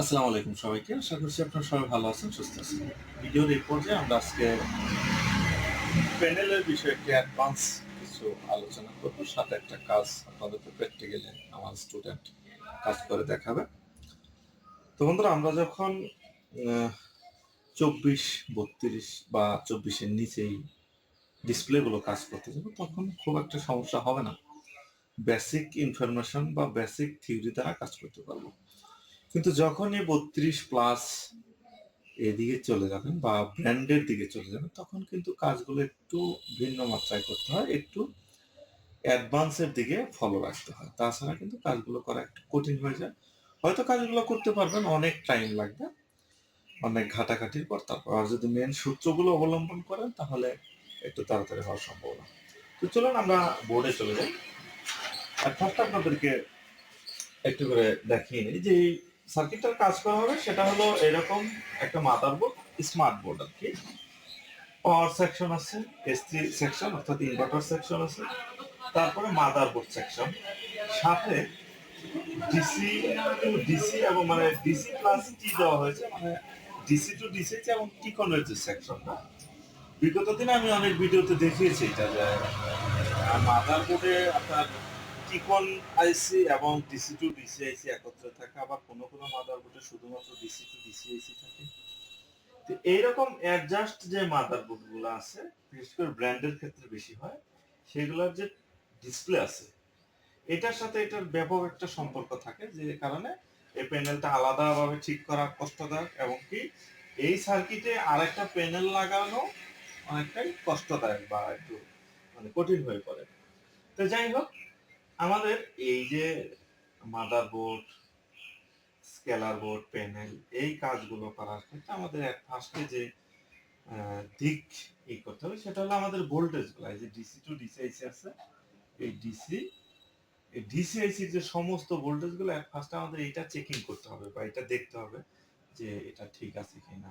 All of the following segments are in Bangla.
আসসালামু আলাইকুম সবাইকে। আশা করছি আপনারা সবাই ভালো আছেন, সুস্থ আছেন। ভিডিওর এই পর্যায়ে আমরা আজকে প্যানেলের বিষয়ে একটি অ্যাডভান্স কিছু আলোচনা করব। সাথে একটা কাজ আপনাদেরকে প্র্যাকটিক্যালি আমার স্টুডেন্ট কাজ করে দেখাবে। তো বন্ধুরা, আমরা যখন 24, 32 বা 24-এর নিচেই ডিসপ্লেগুলো কাজ করতে যাবো, তখন খুব একটা সমস্যা হবে না। বেসিক ইনফরমেশন বা বেসিক থিওরি দ্বারা কাজ করতে পারবো। কিন্তু যখনই 32+ এদিকে চলে যাবেন বা ব্র্যান্ডের দিকে চলে যাবেন, তখন কিন্তু কাজগুলো একটু ভিন্ন মাত্রায় করতে হয়, একটু অ্যাডভান্সের দিকে ফলো রাখতে হয়। তাছাড়া কিন্তু কাজগুলো করা একটু কঠিন হয়ে যায়। হয়তো কাজগুলো করতে পারবেন, অনেক টাইম লাগবে, অনেক ঘাটাঘাটির পর। তারপর আর যদি মেন সূত্রগুলো অবলম্বন করেন, তাহলে একটু তাড়াতাড়ি হওয়ার সম্ভাবনা। তো চলুন আমরা বোর্ডে চলে যাই। আর ফার্স্ট আপনাদেরকে একটু করে দেখিয়ে নিই যে এই সার্কিটটার কাজ করা হবে। সেটা হলো এরকম একটা মাদারবোর্ড, স্মার্ট বোর্ড আর কি। পাওয়ার সেকশন আছে, এসসি সেকশন অর্থাৎ ইনভার্টার সেকশন আছে, তারপরে মাদারবোর্ড সেকশন, সাথে ডিসি টু ডিসি এবং মানে ডিসি প্লাস টি দেওয়া হয়েছে, মানে ডিসি টু ডিসি এবং টি কনভার্টার সেকশনটা। বিগত দিনে আমি অনেক ভিডিওতে দেখিয়েছি এটা, যে মাদারবোর্ডে আপনার টিকন আইসি এবং ডিসি টু ডিসি আইসি একত্রে থাকে, আবার কোনো কোনো মাদারবোর্ডে শুধুমাত্র ডিসি টু ডিসি আইসি থাকে। তো এইরকম অ্যাডজাস্ট যে মাদারবোর্ড গুলো আছে, বিশেষ করে ব্র্যান্ডের ক্ষেত্রে বেশি হয়, সেগুলোর যে ডিসপ্লে আছে, এটার সাথে এটার ব্যাপক একটা সম্পর্ক থাকে, যে কারণে এই প্যানেলটা আলাদাভাবে ঠিক করা কষ্টদায়ক, এবং কি এই সার্কিটে আরেকটা প্যানেল লাগানো অনেকটাই কষ্টদায়ক বা একটু মানে কঠিন হয়ে পড়ে। তো যাই হোক, আমাদের এই যে মাদারবোর্ড, স্কেলার বোর্ড, প্যানেল, এই কাজগুলো করার ক্ষেত্রে আমাদের ফার্স্টে যে দিক এই করতে হবে, সেটা হলো আমাদের ভোল্টেজ গুলো। এই যে ডিসি টু ডিসিআইসি আছে, এই ডিসিআইসির যে সমস্ত ভোল্টেজ গুলো ফার্স্ট আমাদের এটা চেকিং করতে হবে বা এটা দেখতে হবে যে এটা ঠিক আছে কিনা।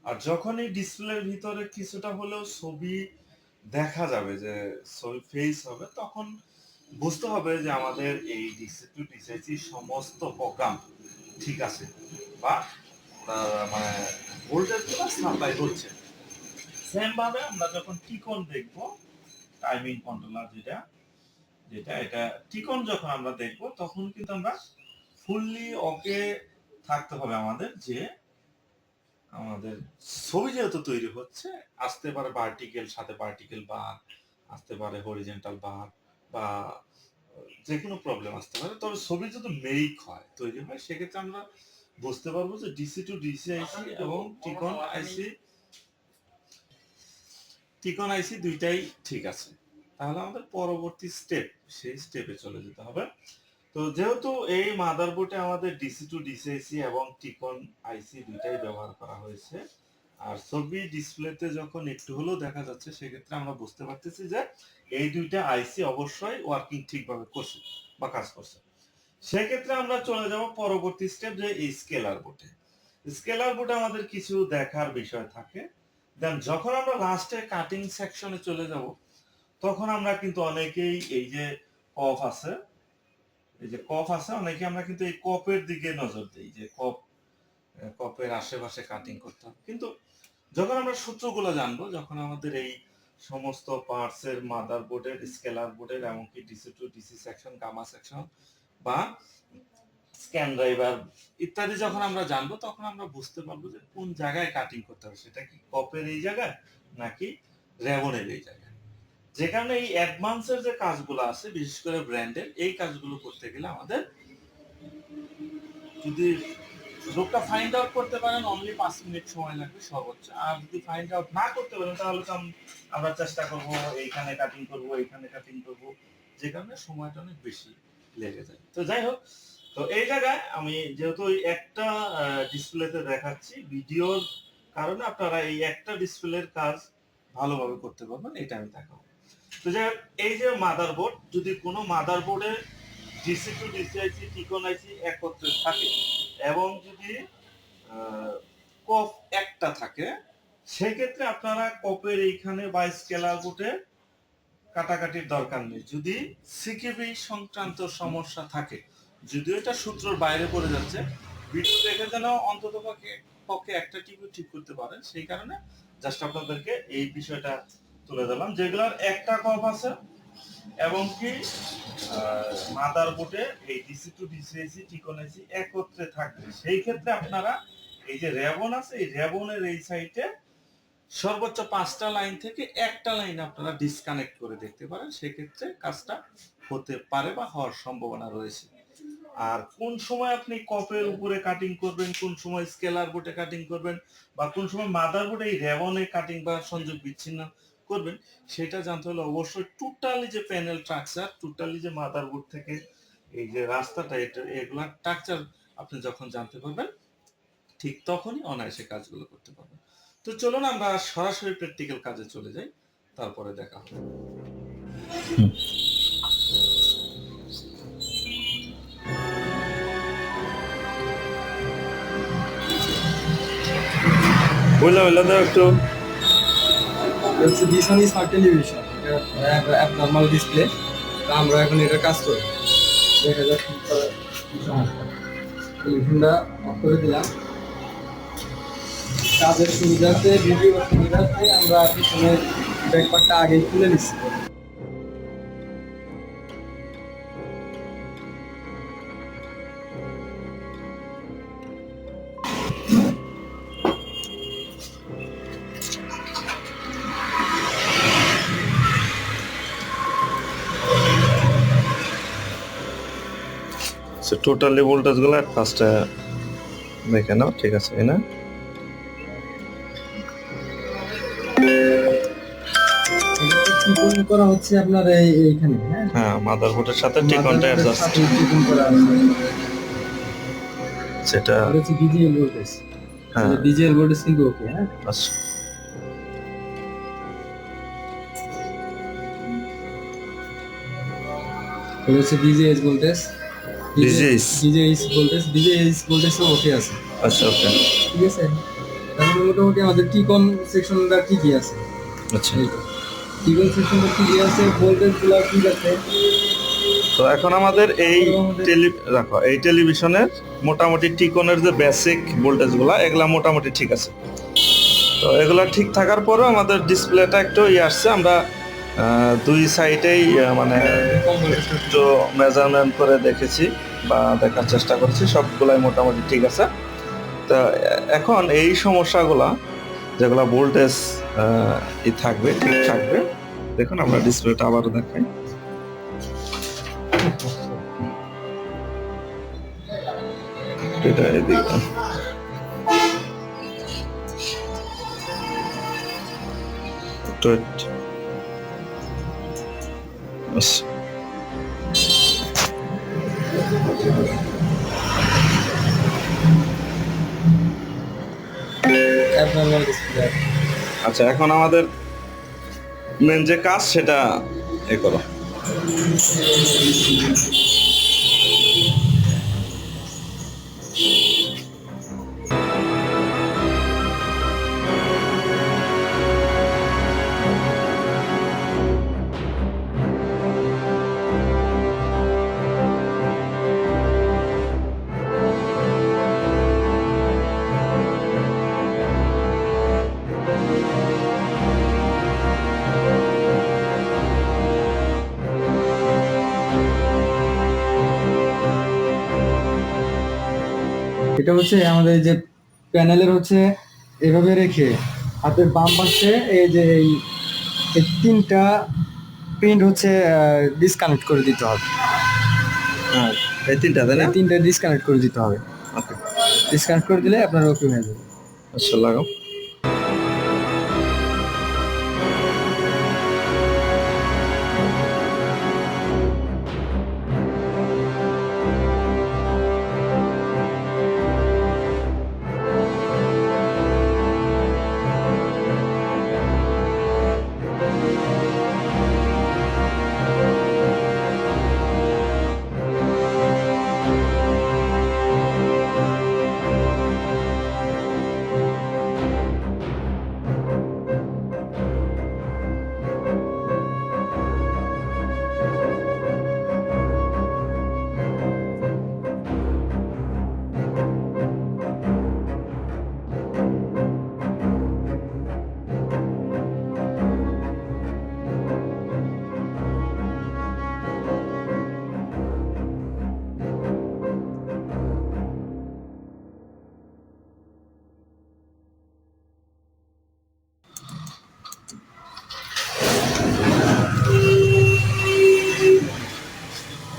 আর যখন এই ডিসপ্লের ভিতরে কিছুটা হলেও ছবি দেখা যাবে, যে ছবি ফেস হবে, তখন বুঝতে হবে যে আমাদের এই ডিসি টু ডিসিআইসি সমস্ত প্রোগ্রাম ঠিক আছে, বা মানে ভোল্টেজ গুলো সাপ্লাই হচ্ছে। সেম ভাবে আমরা যখন টিকন দেখব, টাইমিং কন্ট্রোলার যেটা যেটা এটা টিকন যখন আমরা দেখব, তখন কিন্তু আমরা ফুললি ওকে থাকতে হবে আমাদের, যে আমাদের ছবি যেহেতু তৈরি হচ্ছে, আসতে পারে ভার্টিক্যাল, সাথে ভার্টিক্যাল বার, আসতে পারে হরিজেন্টাল বার, বা যে কোনো প্রবলেম আসতে পারে। তবে ছবি যদি মেক হয়, তৈরি হয়, সেক্ষেত্রে আমরা বুঝতে পারবো যে ডিসি টু ডিসি আইসি এবং টিকন আইসি দুইটাই ঠিক আছে। তাহলে আমাদের পরবর্তী স্টেপ, সেই স্টেপে চলে যেতে হবে। তো যেহেতু এই মাদারবোর্ডে আমাদের ডিসি টু ডিসিআইসি এবং টিকন আইসি দুইটাই ব্যবহার করা হয়েছে, আর ছবি ডিসপ্লেতে যখন একটু হলেও দেখা যাচ্ছে, সেক্ষেত্রে আমরা বুঝতে পারতেছি যে এই দুইটা আইসি অবশ্যই ওয়ার্কিং ঠিকভাবে করছে বা কাজ করছে। সেক্ষেত্রে আমরা চলে যাব পরবর্তী স্টেপ, যে এই স্কেলার বোর্ডে। স্কেলার বোর্ডে আমাদের কিছু দেখার বিষয় থাকে। দেন যখন আমরা লাস্টে কাটিং সেকশনে চলে যাব, তখন আমরা কিন্তু অনেকেই এই যে কফ আছে, অনেকে আমরা কিন্তু এই কপের দিকে নজর দিই, যে কপের আশেপাশে কাটিং করতে হবে। কিন্তু যখন আমরা সূত্রগুলো জানবো, যখন আমাদের এই সমস্ত পার্টস এর মাদারবোর্ডের, স্কেলার বোর্ডের, এমনকি DC to DC section, gamma section বা স্ক্যান ড্রাইভার ইত্যাদি যখন আমরা জানবো, তখন আমরা বুঝতে পারবো যে কোন জায়গায় কাটিং করতে হবে, সেটা কি কপের এই জায়গায় নাকি রেবনের এই জায়গায়। যে কারণে এই অ্যাডভান্সের যে কাজগুলো আছে, বিশেষ করে ব্র্যান্ডের, এই কাজগুলো করতে গেলে আমাদের যদি রোগটা ফাইন্ড আউট করতে পারেন, অনলি 5 মিনিট সময় লাগবে সর্বোচ্চ। আর যদি ফাইন্ড আউট না করতে পারেন, তাহলে তো আমরা চেষ্টা করব এইখানে কাটিং করব, এইখানে কাটিং করব, যে কারণে সময়টা অনেক বেশি লেগে যায়। তো যাই হোক, তো এই জায়গায় আমি যেহেতু এই একটা ডিসপ্লেতে দেখাচ্ছি, ভিডিওর কারণে আপনারা এই একটা ডিসপ্লের কাজ ভালোভাবে করতে পারবেন, এটা আমি দেখাবো। তো যাই হোক, এই যে মাদারবোর্ড, যদি কোনো মাদারবোর্ডে ডিসি টু ডিসিআইসি, টিকন আইসি একত্রে থাকে, এবং যদি কপ একটা থাকে, সেক্ষেত্রে আপনারা কপের এইখানে বা স্কেলার বোর্ডে কাটাকাটির দরকার নেই। যদি সিকেবি সংক্রান্ত সমস্যা থাকে, যদিও এটা সূত্রের বাইরে পড়ে যাচ্ছে, ভিডিও দেখে যেন অন্তত পক্ষে একটা টিভি ঠিক করতে পারেন, সেই কারণে জাস্ট আপনাদেরকে এই বিষয়টা তুলে দিলাম। যেগুলোর একটা কপ আছে এবং কি মাদারবোর্ডে এই DC to DC T-con AC একত্রে থাকবে, সেই ক্ষেত্রে আপনারা এই যে রেবন আছে, এই রেবনের এই সাইডে সর্বোচ্চ 5টা লাইন থেকে একটা লাইন আপনারা ডিসকানেক্ট করে দেখতে পারেন, সেক্ষেত্রে কাজটা হতে পারে বা হওয়ার সম্ভাবনা রয়েছে। আর কোন সময় আপনি কপের উপরে কাটিং করবেন, কোন সময় স্কেলার বোর্ডে কাটিং করবেন, বা কোন সময় মাদারবোর্ডে এই রেবনে কাটিং বা সংযোগ বিচ্ছিন্ন করবেন, সেটা জানতে হলে অবশ্যই টোটালি যে প্যানেল স্ট্রাকচার, টোটালি যে মাদারবোর্ড থেকে এই যে রাস্তাটা, এটা এগুলা স্ট্রাকচার আপনি যখন জানতে পারবেন, ঠিক তখনই অনায়াসে কাজগুলো করতে পারবেন। তো চলুন আমরা সরাসরি প্র্যাকটিক্যাল কাজে চলে যাই, তারপরে দেখা হবে। বললাম তো একটু this one is smart television, এটা অ্যাবনর্মাল ডিসপ্লে। তো আমরা এখন এটা কাজ করি, দেখা যাক টেলিভিশনটা অফ করে দিলাম। কাজের সুবিধার্থে, ভিডিও সুবিধার্থে আমরা পিছনে ব্যাকপার্টটা আগেই খুলে নিচ্ছি। টোটালি ভোল্টেজ গুলো ফার্স্টে দেখে নাও, ঠিক আছে না? টিকন করা হচ্ছে আপনার এইখানে, হ্যাঁ, মাদারবোর্ডের সাথে টিকনটা অ্যাডজাস্ট টিকন করা আছে, সেটা হচ্ছে ডিজিএল ভোল্টেজ। হ্যাঁ, ডিজিএল ভোল্টেজ কিন্তু ওকে। হ্যাঁ, আচ্ছা, হচ্ছে ডিজিএস ভোল্টেজ, ডিজিএস ভোল্টেজ ওকে আছে। আচ্ছা, ওকে, ঠিক আছে। তাহলে মোটামুটি আমাদের টিকন সেকশনটা কি আছে? আচ্ছা, টিকন সেকশনটা কি আছে, ভোল্টেজগুলো ঠিক আছে। তো এখন আমাদের এই রাখো, এই টেলিভিশনের মোটামুটি টিকনের যে বেসিক ভোল্টেজগুলো, এগুলা মোটামুটি ঠিক আছে। তো এগুলা ঠিক থাকার পরেও আমাদের ডিসপ্লেটা একটু আসছে, আমরা দুই সাইডেই মানে একটু মেজারমেন্ট করে দেখেছি বা দেখার চেষ্টা করেছি, সবগুলাই মোটামুটি ঠিক আছে। তো এখন এই সমস্যাগুলা যেগুলো ভোল্টেজ থাকবে, ঠিক থাকবে, দেখুন আমরা ডিসপ্লেটা আবারও দেখাই। এটা এদিকে আচ্ছা, এখন আমাদের মেন যে কাজ সেটা করো। এটা হচ্ছে আমাদের যে প্যানেলের হচ্ছে এভাবে রেখে হাতের বাম পাশে এই যে এই 3টা প্রিন্ট হচ্ছে ডিসকানেক্ট করে দিতে হবে। হ্যাঁ, এই 3টা তাই না? 3টা ডিসকানেক্ট করে দিতে হবে। ওকে, ডিসকানেক্ট করে দিলে আপনার ওকে হয়ে যাবে। আচ্ছা, লাগাও।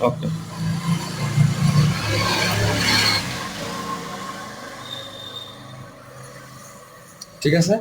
ওকে, ঠিক আছে।